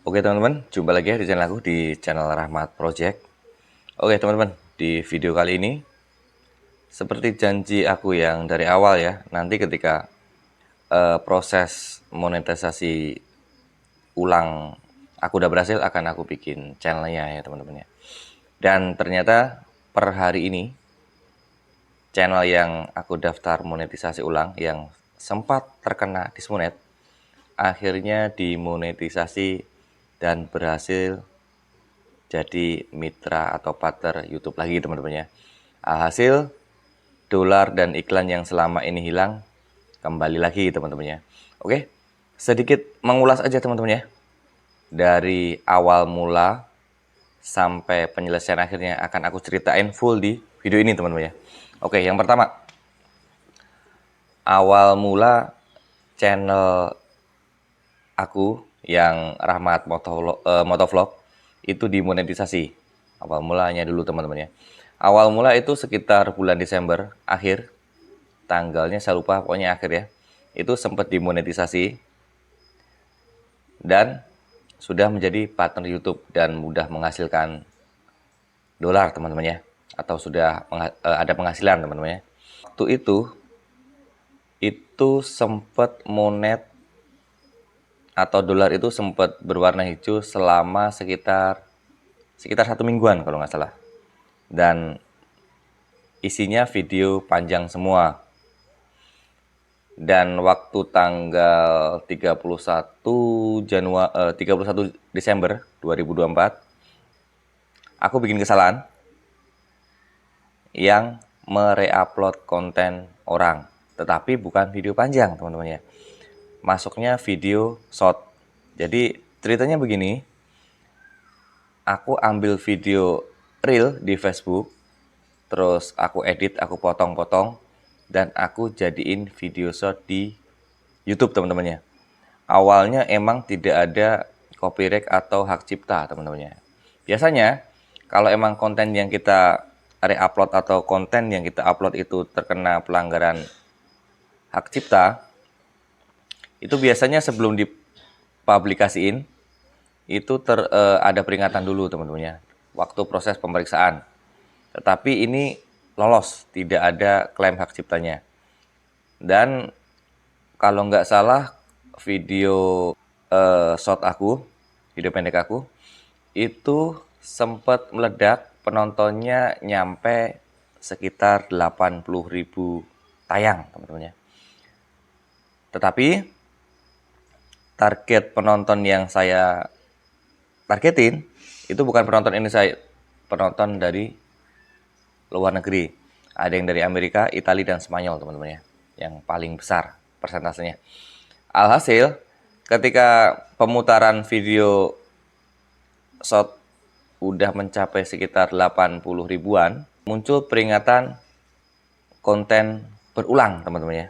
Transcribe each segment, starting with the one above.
Oke teman-teman, jumpa lagi ya di channel aku, di channel Rahmat Project. Oke teman-teman, di video kali ini seperti janji aku yang dari awal ya, nanti ketika proses monetisasi ulang aku udah berhasil, akan aku bikin channelnya ya teman-teman ya. Dan ternyata per hari ini channel yang aku daftar monetisasi ulang yang sempat terkena dismonet akhirnya dimonetisasi dan berhasil jadi mitra atau partner YouTube lagi teman-teman ya. Alhasil dolar dan iklan yang selama ini hilang kembali lagi teman-teman ya. Oke, sedikit mengulas aja teman-teman ya. Dari awal mula sampai penyelesaian akhirnya akan aku ceritain full di video ini teman-teman ya. Oke, yang pertama, awal mula channel aku yang Rahmat Motovlog itu dimonetisasi. Awal mulanya dulu teman-teman ya. Awal mula itu sekitar bulan Desember akhir, tanggalnya saya lupa pokoknya akhir ya. Itu sempat dimonetisasi dan sudah menjadi partner YouTube dan mudah menghasilkan dolar teman-teman ya, atau sudah ada penghasilan teman-teman ya. Waktu itu sempat monet atau dolar itu sempat berwarna hijau selama sekitar 1 mingguan kalau nggak salah. Dan isinya video panjang semua. Dan waktu tanggal 31 Desember 2024 aku bikin kesalahan yang mereupload konten orang, tetapi bukan video panjang teman-teman ya. Masuknya video short. Jadi ceritanya begini, aku ambil video reel di Facebook, terus aku edit, aku potong-potong, dan aku jadiin video short di YouTube teman-teman ya. Awalnya emang tidak ada copyright atau hak cipta teman-teman ya. Biasanya kalau emang konten yang kita re-upload atau konten yang kita upload itu terkena pelanggaran hak cipta, itu biasanya sebelum dipublikasiin itu ada peringatan dulu teman-teman ya, waktu proses pemeriksaan. Tetapi ini lolos, tidak ada klaim hak ciptanya. Dan kalau nggak salah video short aku, video pendek aku, itu sempat meledak, penontonnya nyampe sekitar 80.000 tayang teman-teman ya. Tetapi target penonton yang saya targetin itu bukan penonton Indonesia, penonton dari luar negeri. Ada yang dari Amerika, Italia, dan Spanyol teman-teman ya, yang paling besar persentasenya. Alhasil ketika pemutaran video short udah mencapai sekitar 80 ribuan, muncul peringatan konten berulang teman-teman ya.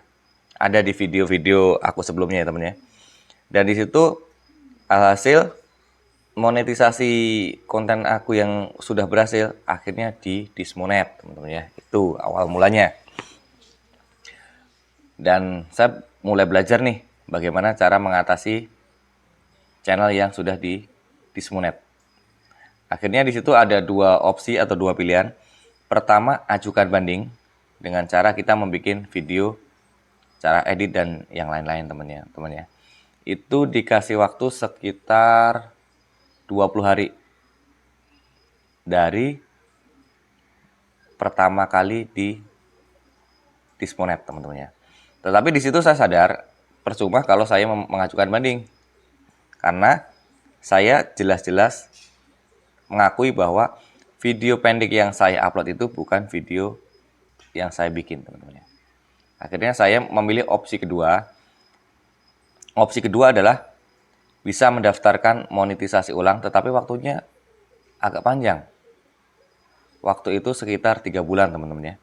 Ada di video-video aku sebelumnya ya teman ya. Dan di situ alhasil monetisasi konten aku yang sudah berhasil akhirnya di dismonet teman-teman ya. Itu awal mulanya. Dan saya mulai belajar nih bagaimana cara mengatasi channel yang sudah di dismonet. Akhirnya di situ ada dua opsi atau dua pilihan. Pertama, ajukan banding dengan cara kita membuat video, cara edit dan yang lain-lain teman ya. Itu dikasih waktu sekitar 20 hari dari pertama kali di dismonet teman-teman ya. Tetapi di situ saya sadar percuma kalau saya mengajukan banding, karena saya jelas-jelas mengakui bahwa video pendek yang saya upload itu bukan video yang saya bikin teman-teman ya. Akhirnya saya memilih opsi kedua. Opsi kedua adalah bisa mendaftarkan monetisasi ulang, tetapi waktunya agak panjang. Waktu itu sekitar 3 bulan teman-teman ya.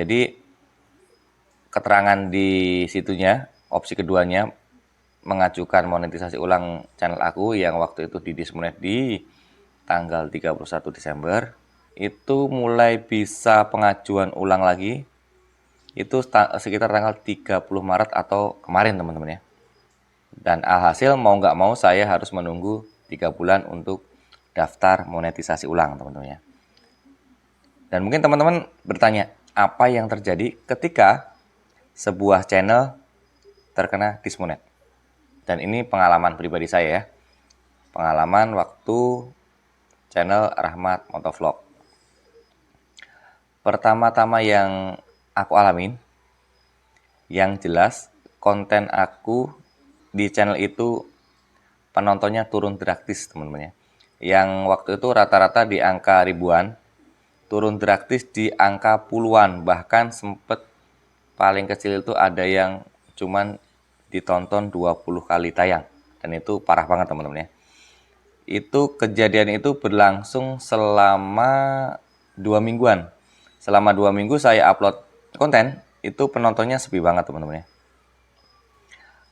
Jadi keterangan di situnya, opsi keduanya mengajukan monetisasi ulang channel aku yang waktu itu di dismonet di tanggal 31 Desember. Itu mulai bisa pengajuan ulang lagi itu sekitar tanggal 30 Maret atau kemarin teman-teman ya. Dan alhasil mau nggak mau saya harus menunggu 3 bulan untuk daftar monetisasi ulang, teman-teman ya. Dan mungkin teman-teman bertanya, apa yang terjadi ketika sebuah channel terkena dismonet? Dan ini pengalaman pribadi saya ya. Pengalaman waktu channel Rahmat Motovlog. Pertama-tama yang aku alamin, yang jelas konten aku di channel itu penontonnya turun drastis, teman-teman ya. Yang waktu itu rata-rata di angka ribuan, turun drastis di angka puluhan, bahkan sempet paling kecil itu ada yang cuman ditonton 20 kali tayang. Dan itu parah banget, teman-teman ya. Itu kejadian itu berlangsung selama 2 mingguan. Selama 2 minggu saya upload konten, itu penontonnya sepi banget, teman-teman ya.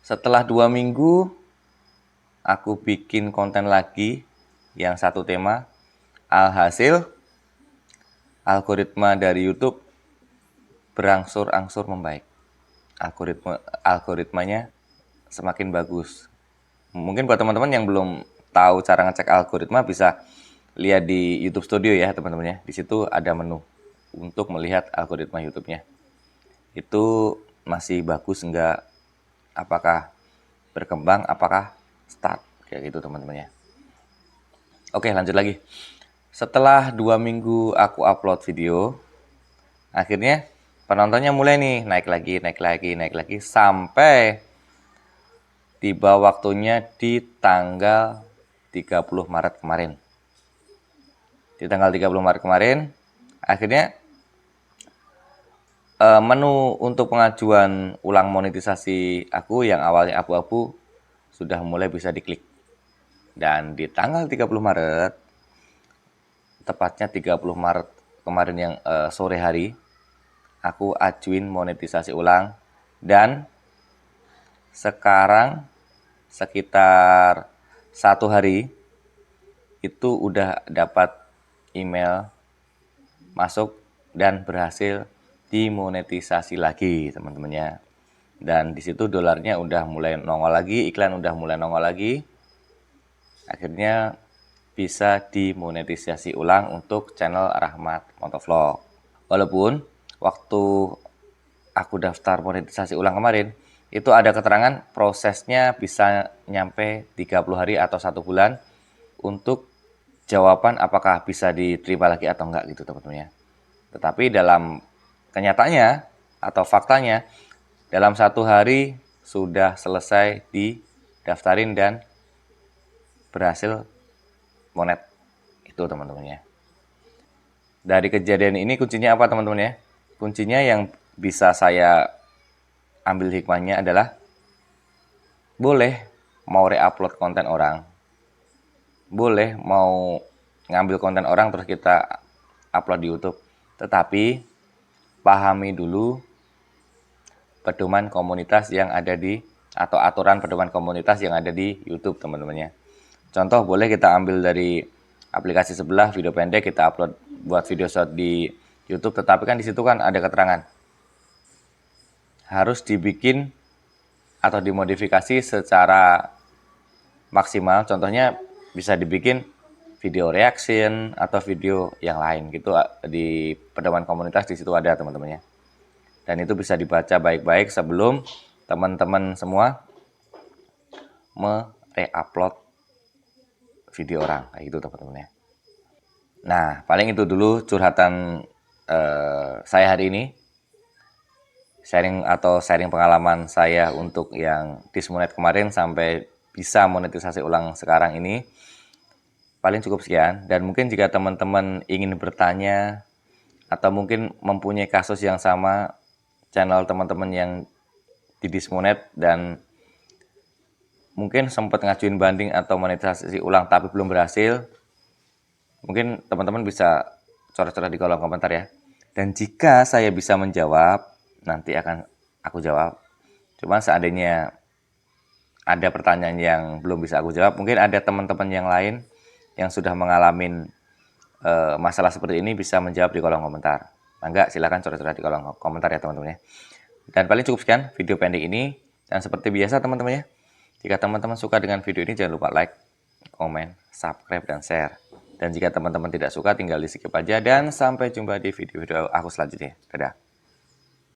Setelah 2 minggu, aku bikin konten lagi yang satu tema. Alhasil, algoritma dari YouTube berangsur-angsur membaik. Algoritmanya semakin bagus. Mungkin buat teman-teman yang belum tahu cara ngecek algoritma, bisa lihat di YouTube Studio ya, teman-teman ya. Di situ ada menu untuk melihat algoritma YouTube-nya. Itu masih bagus enggak, apakah berkembang, apakah start, kayak gitu teman-teman ya. Oke, lanjut lagi. Setelah 2 minggu aku upload video, akhirnya penontonnya mulai nih naik lagi sampai tiba waktunya di tanggal 30 Maret kemarin. Di tanggal 30 Maret kemarin, akhirnya menu untuk pengajuan ulang monetisasi aku yang awalnya abu-abu sudah mulai bisa diklik. Dan di tanggal 30 Maret, tepatnya 30 Maret kemarin yang sore hari, aku ajuin monetisasi ulang. Dan sekarang sekitar 1 hari itu udah dapat email masuk dan berhasil dimonetisasi lagi, teman-teman ya. Dan di situ dolarnya udah mulai nongol lagi, iklan udah mulai nongol lagi. Akhirnya bisa dimonetisasi ulang untuk channel Rahmat Motovlog. Walaupun waktu aku daftar monetisasi ulang kemarin, itu ada keterangan prosesnya bisa nyampe 30 hari atau 1 bulan untuk jawaban apakah bisa diterima lagi atau enggak gitu, teman-teman ya. Tetapi dalam kenyataannya atau faktanya, dalam 1 hari sudah selesai didaftarin dan berhasil monet itu, teman-teman ya. Dari kejadian ini kuncinya apa, teman-teman ya? Kuncinya yang bisa saya ambil hikmahnya adalah boleh mau re-upload konten orang, boleh mau ngambil konten orang terus kita upload di YouTube, tetapi pahami dulu pedoman komunitas yang ada di, atau aturan pedoman komunitas yang ada di YouTube, teman-teman ya. Contoh, boleh kita ambil dari aplikasi sebelah video pendek, kita upload buat video short di YouTube, tetapi kan di situ kan ada keterangan harus dibikin atau dimodifikasi secara maksimal. Contohnya bisa dibikin video reaction atau video yang lain gitu, di pedoman komunitas di situ ada, teman-teman ya. Dan itu bisa dibaca baik-baik sebelum teman-teman semua me-re-upload video orang, kayak gitu, teman-teman ya. Nah, paling itu dulu curhatan saya hari ini. Sharing pengalaman saya untuk yang dismonet kemarin sampai bisa monetisasi ulang sekarang ini. Paling cukup sekian. Dan mungkin jika teman-teman ingin bertanya atau mungkin mempunyai kasus yang sama, channel teman-teman yang di dismonet dan mungkin sempat ngajuin banding atau monetisasi ulang tapi belum berhasil, mungkin teman-teman bisa coret-coret di kolom komentar ya. Dan jika saya bisa menjawab, nanti akan aku jawab. Cuma seandainya ada pertanyaan yang belum bisa aku jawab, mungkin ada teman-teman yang lain yang sudah mengalami masalah seperti ini bisa menjawab di kolom komentar. Enggak, silahkan coret-coret di kolom komentar ya, teman-teman ya. Dan paling cukup sekian video pendek ini. Dan seperti biasa, teman-teman ya, jika teman-teman suka dengan video ini, jangan lupa like, komen, subscribe, dan share. Dan jika teman-teman tidak suka tinggal di skip aja dan sampai jumpa di video-video aku selanjutnya. Dadah.